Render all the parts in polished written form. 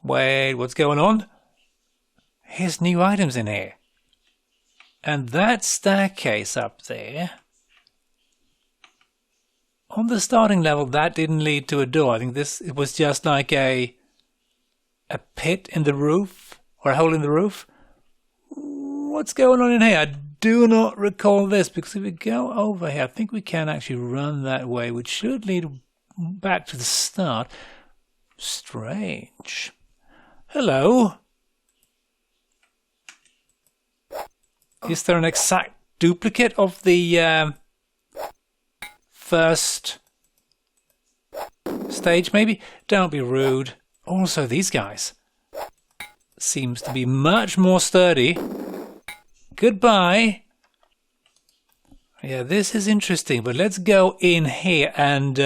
Wait, what's going on? Here's new items in here. And that staircase up there, on the starting level, that didn't lead to a door. I think it was just like a pit in the roof, or a hole in the roof. What's going on in here? I do not recall this, because if we go over here, I think we can actually run that way, which should lead back to the start. Strange. Hello. Is there an exact duplicate of the first stage, maybe? Don't be rude. Also, these guys seems to be much more sturdy. Goodbye. Yeah, this is interesting, but let's go in here and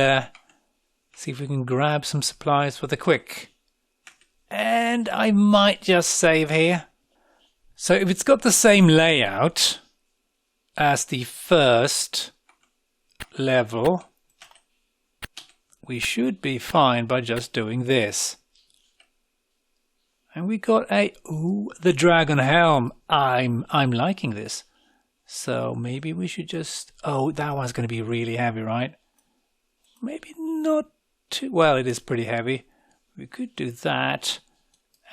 see if we can grab some supplies for the quick. And I might just save here. So if it's got the same layout as the first level, we should be fine by just doing this. And we got the dragon helm. I'm liking this. So maybe we should just, that one's going to be really heavy, right? Maybe not too, well, it is pretty heavy. We could do that.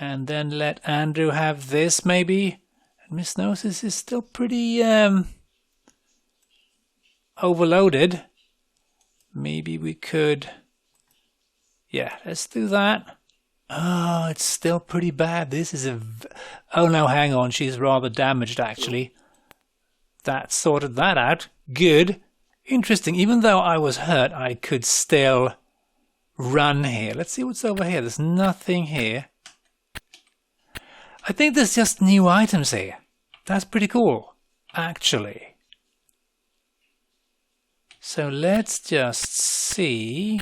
And then let Andrew have this, maybe. And Miss Gnosis is still pretty overloaded. Maybe we could... Yeah, let's do that. Oh, it's still pretty bad. This is a... Oh, no, hang on. She's rather damaged, actually. That sorted that out. Good. Interesting. Even though I was hurt, I could still run here. Let's see what's over here. There's nothing here. I think there's just new items here. That's pretty cool, actually. So let's just see.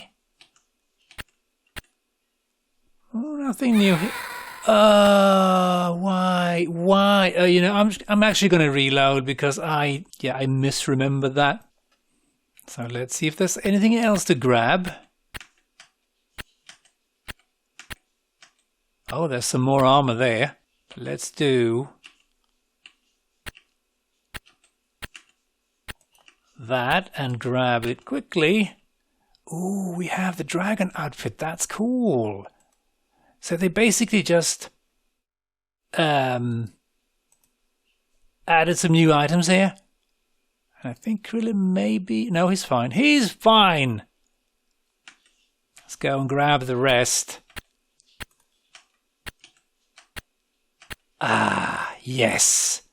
Oh, nothing new here. Why? You know, I'm actually going to reload because I misremembered that. So let's see if there's anything else to grab. Oh, there's some more armor there. Let's do that and grab it quickly. Ooh, we have the dragon outfit. That's cool. So they basically just added some new items here. And I think Krillin maybe... No, he's fine. He's fine! Let's go and grab the rest. Ah, yes.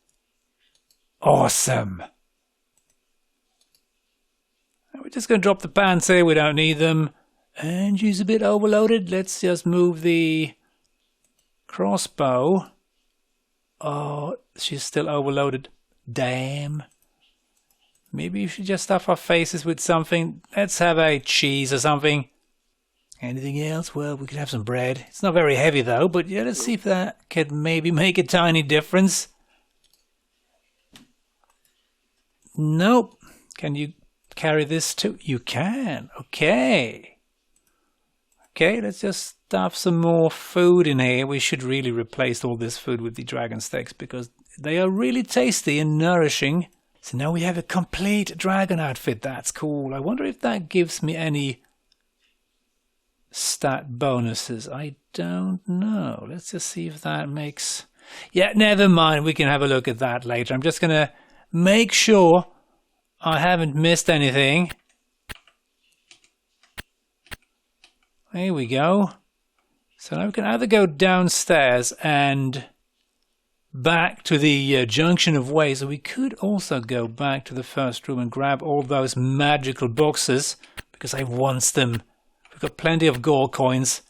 Awesome. We're just going to drop the pants here. We don't need them. And she's a bit overloaded. Let's just move the crossbow. Oh, she's still overloaded. Damn. Maybe you should just stuff our faces with something. Let's have a cheese or something. Anything else? Well, we could have some bread. It's not very heavy though, but yeah, let's see if that could maybe make a tiny difference. Nope. Can you carry this too? You can. Okay. Okay, let's just stuff some more food in here. We should really replace all this food with the dragon steaks because they are really tasty and nourishing. So now we have a complete dragon outfit. That's cool. I wonder if that gives me any stat bonuses. I don't know. Let's just see if that makes... Yeah, never mind. We can have a look at that later. I'm just going to make sure I haven't missed anything. There we go. So now we can either go downstairs and back to the junction of ways, or we could also go back to the first room and grab all those magical boxes because I want them. We've got plenty of gold coins.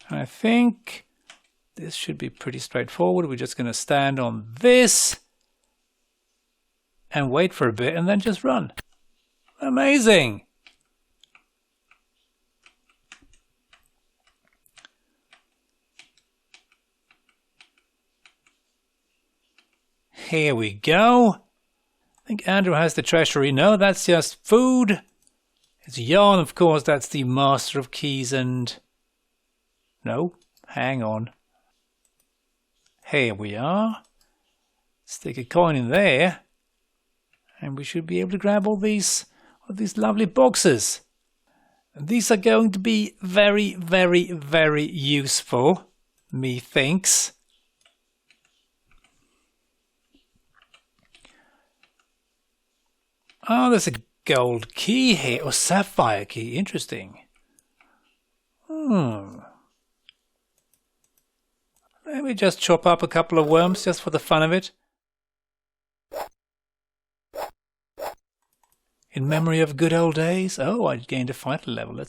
And I think this should be pretty straightforward. We're just going to stand on this and wait for a bit and then just run. Amazing! Here we go. I think Andrew has the treasury. No, that's just food. It's Jan, of course. That's the master of keys and No, hang on. Here we are. Stick a coin in there. And we should be able to grab all these lovely boxes. And these are going to be very, very, very useful, methinks. Oh, there's a gold key here, or sapphire key. Interesting. Let me just chop up a couple of worms just for the fun of it. In memory of good old days. Oh, I gained a fighter level.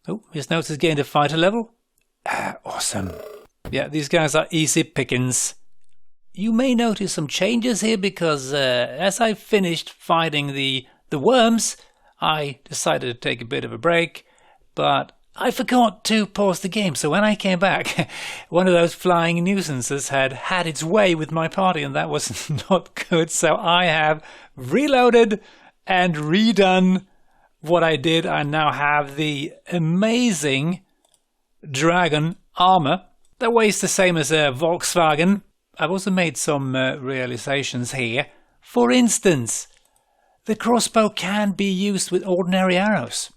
Oh, his notes has gained a fighter level. Awesome. Yeah, these guys are easy pickings. You may notice some changes here because as I finished fighting the worms, I decided to take a bit of a break, but I forgot to pause the game. So when I came back, one of those flying nuisances had its way with my party, and that was not good. So I have reloaded and redone what I did. I now have the amazing dragon armor that weighs the same as a Volkswagen. I've also made some realizations here. For instance, the crossbow can be used with ordinary arrows.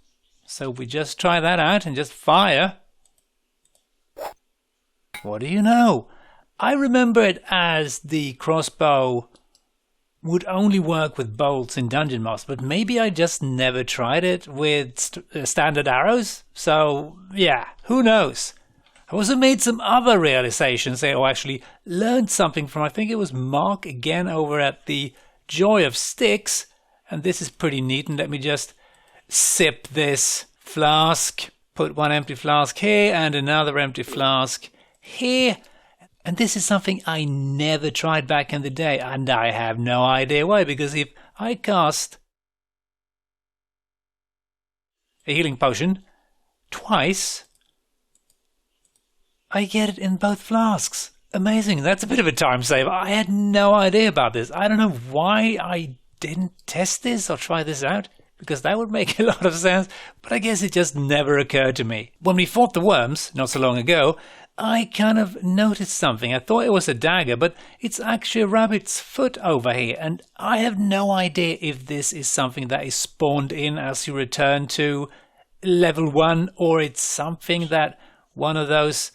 So we just try that out and just fire. What do you know? I remember it as the crossbow would only work with bolts in Dungeon Master, but maybe I just never tried it with standard arrows. So yeah, who knows? I also made some other realizations there, or actually learned something from, I think it was Mark again over at the Joy of Sticks. And this is pretty neat. And let me just sip this flask. Put one empty flask here and another empty flask here. And this is something I never tried back in the day. And I have no idea why. Because if I cast a healing potion twice, I get it in both flasks. Amazing. That's a bit of a time saver. I had no idea about this. I don't know why I didn't test this or try this out, because that would make a lot of sense, but I guess it just never occurred to me. When we fought the worms not so long ago, I kind of noticed something. I thought it was a dagger, but it's actually a rabbit's foot over here, and I have no idea if this is something that is spawned in as you return to level 1, or it's something that one of those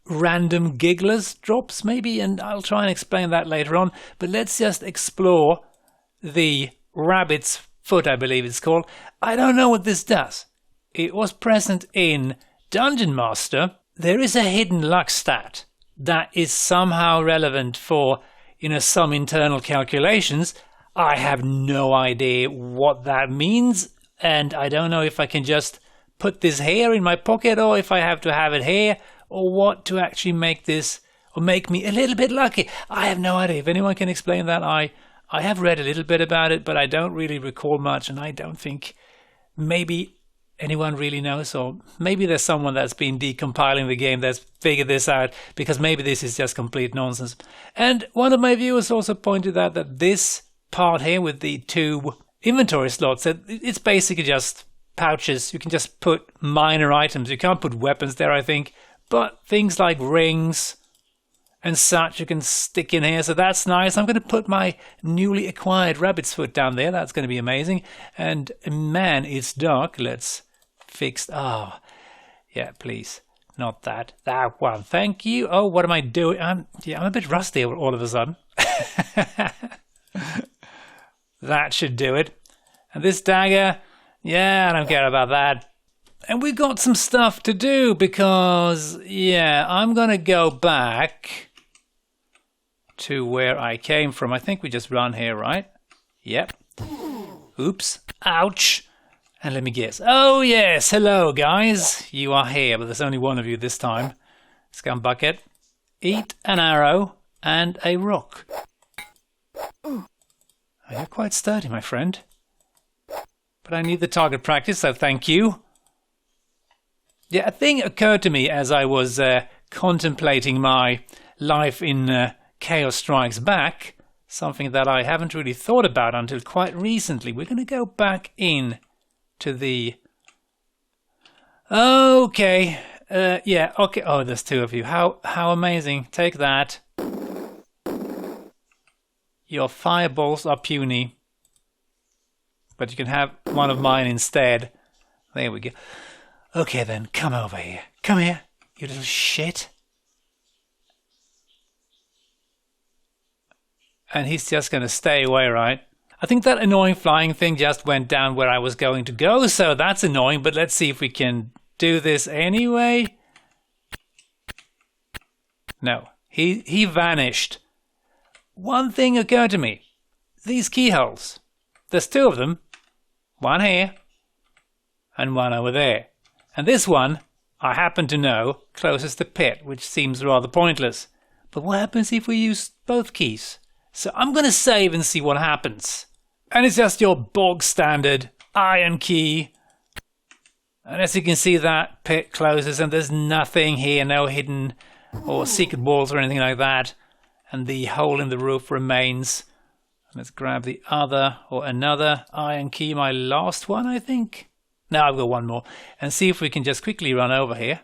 random gigglers drops maybe, and I'll try and explain that later on. But let's just explore the rabbit's foot, I believe it's called. I don't know what this does. It was present in Dungeon Master. There is a hidden luck stat that is somehow relevant for, some internal calculations. I have no idea what that means, and I don't know if I can just put this here in my pocket or if I have to have it here, or what to actually make this, or make me a little bit lucky. I have no idea. If anyone can explain that, I have read a little bit about it, but I don't really recall much, and I don't think maybe anyone really knows, or maybe there's someone that's been decompiling the game that's figured this out, because maybe this is just complete nonsense. And one of my viewers also pointed out that this part here with the 2 inventory slots, it's basically just pouches. You can just put minor items. You can't put weapons there, I think. But things like rings and such you can stick in here, so that's nice. I'm going to put my newly acquired rabbit's foot down there. That's going to be amazing. And man, it's dark. Let's fix... yeah, please. Not that. That one. Thank you. Oh, what am I doing? I'm a bit rusty all of a sudden. That should do it. And this dagger, yeah, I don't care about that. And we've got some stuff to do because, I'm going to go back to where I came from. I think we just run here, right? Yep. Oops. Ouch. And let me guess. Oh, yes. Hello, guys. You are here, but there's only one of you this time. Scumbucket. Eat an arrow and a rock. Oh, you're quite sturdy, my friend. But I need the target practice, so thank you. Yeah, a thing occurred to me as I was contemplating my life in Chaos Strikes Back, something that I haven't really thought about until quite recently. We're going to go back in to the... Okay, Yeah, okay. Oh, there's two of you. How amazing. Take that. Your fireballs are puny. But you can have one of mine instead. There we go. Okay then, come over here. Come here, you little shit. And he's just gonna stay away, right? I think that annoying flying thing just went down where I was going to go, so that's annoying, but let's see if we can do this anyway. No, he vanished. One thing occurred to me. These keyholes. There's two of them. One here and one over there. And this one, I happen to know, closes the pit, which seems rather pointless. But what happens if we use both keys? So I'm going to save and see what happens. And it's just your bog standard iron key. And as you can see, that pit closes and there's nothing here, no hidden or secret walls or anything like that. And the hole in the roof remains. Let's grab the other or another iron key, my last one, I think. Now I've got one more. And see if we can just quickly run over here.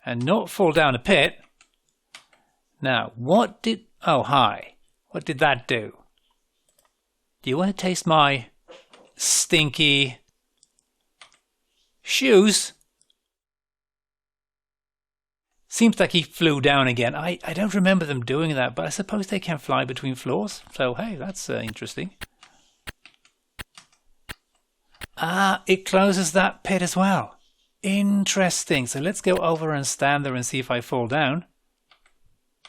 And not fall down a pit. Now, what did... Oh, hi. What did that do? Do you want to taste my stinky shoes? Seems like he flew down again. I don't remember them doing that, but I suppose they can fly between floors. So, hey, that's interesting. Ah, it closes that pit as well. Interesting. So let's go over and stand there and see if I fall down.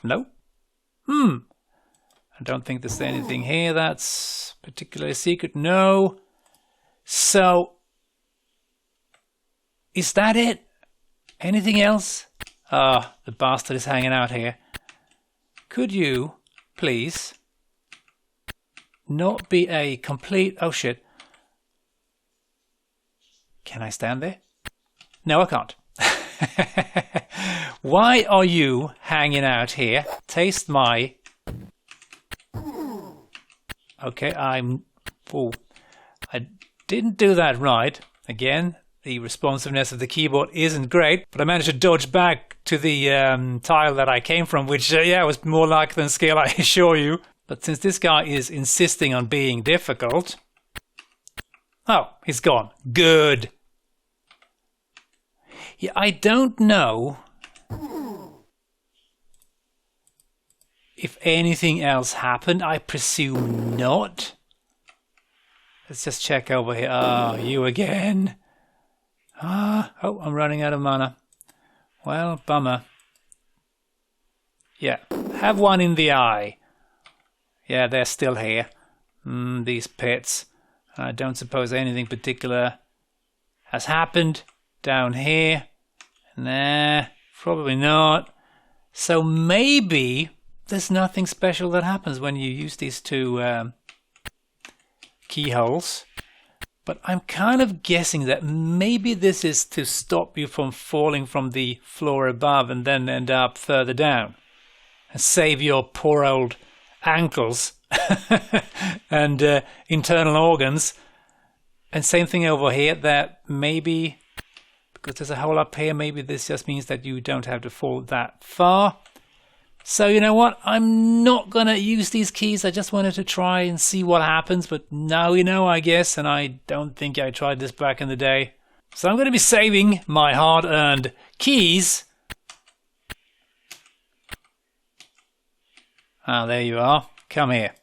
No. I don't think there's anything here that's particularly secret. No. So, is that it? Anything else? Ah, the bastard is hanging out here. Could you, please, not be a complete... Oh, shit. Can I stand there? No, I can't. Why are you hanging out here? Taste my... Okay, Oh, I didn't do that right. Again, the responsiveness of the keyboard isn't great, but I managed to dodge back to the tile that I came from, which, yeah, was more luck than skill, I assure you. But since this guy is insisting on being difficult... Oh, he's gone. Good. Yeah, I don't know if anything else happened. I presume not. Let's just check over here. Oh, you again. Oh, I'm running out of mana. Well, bummer. Yeah, have one in the eye. Yeah, they're still here. These pits. I don't suppose anything particular has happened down here. Nah, probably not. So maybe there's nothing special that happens when you use these two keyholes. But I'm kind of guessing that maybe this is to stop you from falling from the floor above and then end up further down. And save your poor old ankles and internal organs. And same thing over here, that maybe, because there's a hole up here, maybe this just means that you don't have to fall that far. So you know what, I'm not going to use these keys. I just wanted to try and see what happens, but now you know, I guess, and I don't think I tried this back in the day. So I'm going to be saving my hard-earned keys. Ah, there you are. Come here.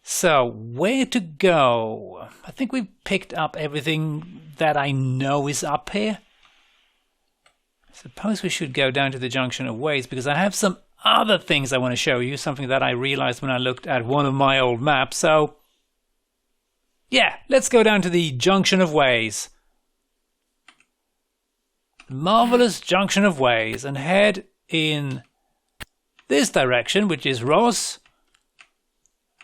So, where to go? I think we've picked up everything that I know is up here. Suppose we should go down to the junction of ways, because I have some other things I want to show you, something that I realized when I looked at one of my old maps. So, yeah, let's go down to the junction of ways. Marvelous junction of ways, and head in this direction, which is Ross.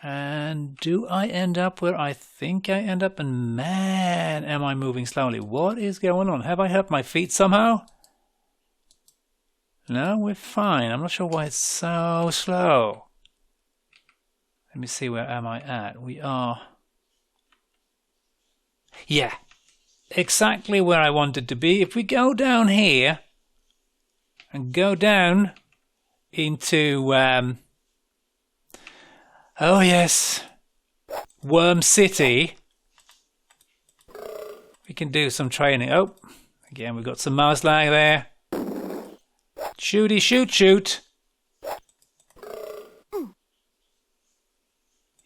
And do I end up where I think I end up? And man, am I moving slowly. What is going on? Have I hurt my feet somehow? No, we're fine. I'm not sure why it's so slow. Let me see, where am I at? We are... Yeah. exactly where I wanted to be. If we go down here and go down into, oh yes, Worm City, we can do some training. Oh, again, we've got some mouse lag there. Shooty, shoot, shoot.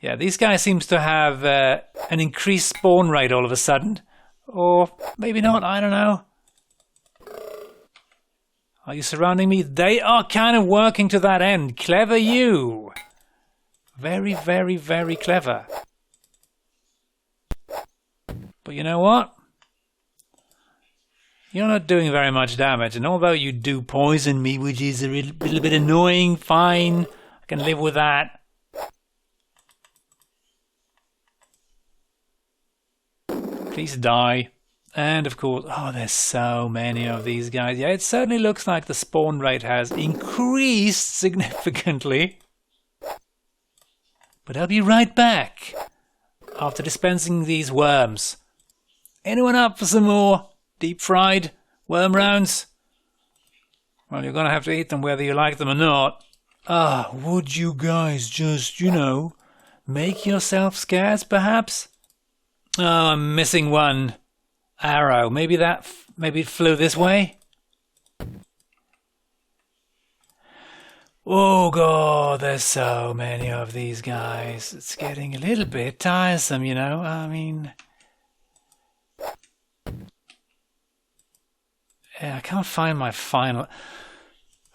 Yeah, these guys seems to have an increased spawn rate all of a sudden. Or maybe not, I don't know. Are you surrounding me? They are kind of working to that end. Clever you. Very, very, very clever. But you know what? You're not doing very much damage. And although you do poison me, which is a little bit annoying, fine. I can live with that. Please die. And of course, oh, there's so many of these guys. Yeah, it certainly looks like the spawn rate has increased significantly. But I'll be right back after dispensing these worms. Anyone up for some more deep fried worm rounds? Well, you're going to have to eat them whether you like them or not. Ah, would you guys just, you know, make yourself scarce perhaps? Oh, I'm missing one arrow. Maybe it flew this way? Oh god, there's so many of these guys. It's getting a little bit tiresome, you know. I mean, yeah, I can't find my final.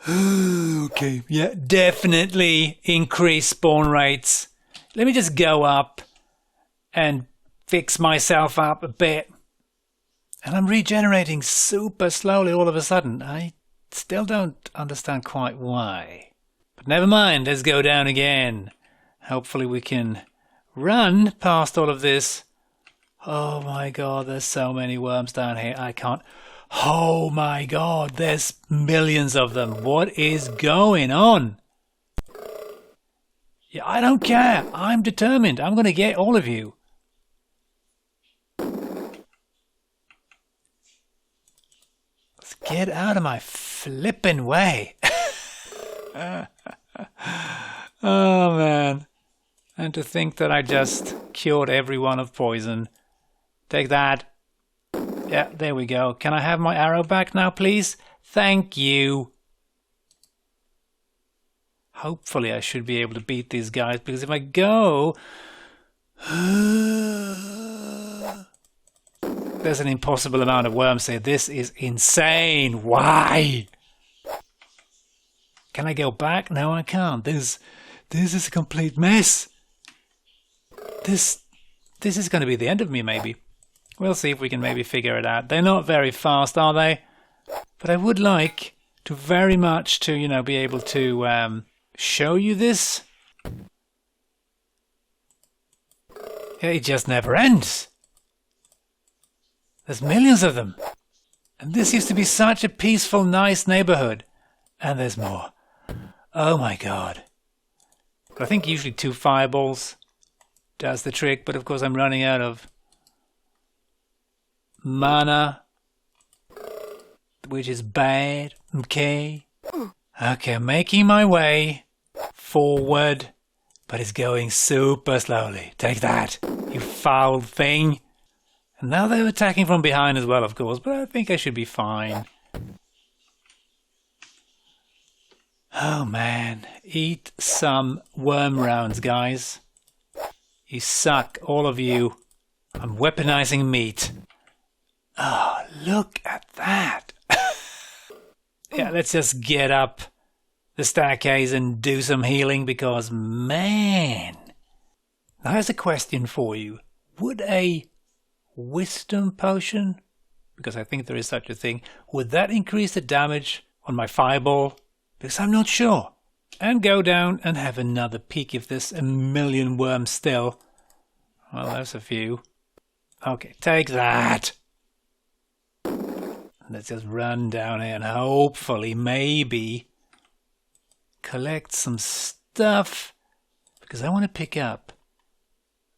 Okay, yeah, definitely increase spawn rates. Let me just go up and fix myself up a bit. And I'm regenerating super slowly all of a sudden. I still don't understand quite why. But never mind, let's go down again. Hopefully we can run past all of this. Oh my god, there's so many worms down here. I can't. Oh my god, there's millions of them. What is going on? Yeah, I don't care. I'm determined. I'm going to get all of you. Get out of my flippin' way. Oh, man. And to think that I just cured everyone of poison. Take that. Yeah, there we go. Can I have my arrow back now, please? Thank you. Hopefully I should be able to beat these guys, because if I go... There's an impossible amount of worms here. This is insane. Why? Can I go back? No, I can't. This is a complete mess. This is going to be the end of me, maybe. We'll see if we can maybe figure it out. They're not very fast, are they? But I would like to very much to, you know, be able to show you this. It just never ends. There's millions of them. And this used to be such a peaceful, nice neighborhood. And there's more. Oh my god. But I think usually 2 fireballs does the trick. But of course I'm running out of mana, which is bad. Okay. Okay, I'm making my way forward. But it's going super slowly. Take that, you foul thing. And now they're attacking from behind as well, of course, but I think I should be fine. Oh man, eat some worm rounds, guys. You suck, all of you. I'm weaponizing meat. Oh, look at that. Yeah, let's just get up the staircase and do some healing, because man. Now here's a question for you. Would a wisdom potion, because I think there is such a thing, would that increase the damage on my fireball? Because I'm not sure. And go down and have another peek if there's a million worms still. Well, there's a few. Okay, take that. Let's just run down here and hopefully maybe collect some stuff, because I want to pick up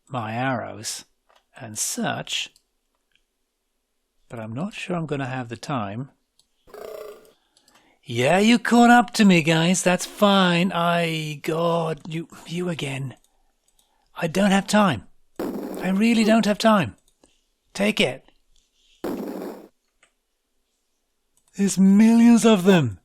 my arrows and such. but I'm not sure I'm going to have the time. Yeah, you caught up to me, guys. That's fine. God, you again. I don't have time. I really don't have time. Take it. There's millions of them.